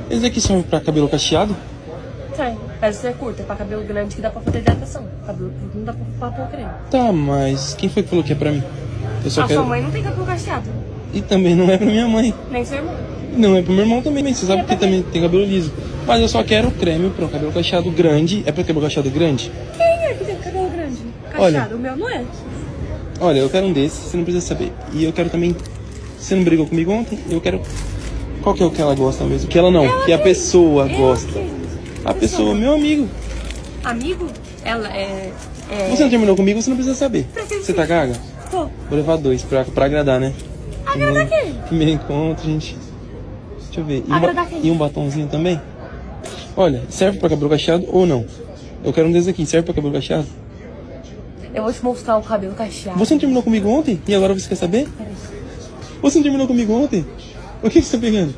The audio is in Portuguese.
Esse aqui serve pra cabelo cacheado? Sai, mas isso é curto, é pra cabelo grande que dá pra fazer hidratação. Cabelo curto não dá pra pôr creme. Tá, mas quem foi que falou que é pra mim? Eu só A quero... sua mãe não tem cabelo cacheado, E também não é pra minha mãe. nem seu irmão. Não é pro meu irmão também, você sabe É pra que também tem cabelo liso. Mas eu só quero creme pra um cabelo cacheado grande. É pra cabelo cacheado grande? Quem é que tem cabelo grande? Cacheado, Olha. o meu não é. Olha, eu quero um desses, você não precisa saber. E eu quero também... Você não brigou comigo ontem? Eu quero... Qual que é o que ela gosta mesmo? Que ela não, que a pessoa gosta. A pessoa, meu amigo. Amigo? Ela é... Você não terminou comigo, você não precisa saber. Pra que Você tá gaga? Tô. Vou levar 2 pra agradar, né? Agradar quem? Primeiro encontro, gente. Deixa eu ver. Agradar quem? E um batonzinho também? Olha, serve pra cabelo cacheado ou não? Eu quero um desses aqui, serve pra cabelo cacheado? Eu vou te mostrar o cabelo cacheado. Você não terminou comigo ontem? E agora você quer saber? Peraí. Você não terminou comigo ontem? O que você tá pegando?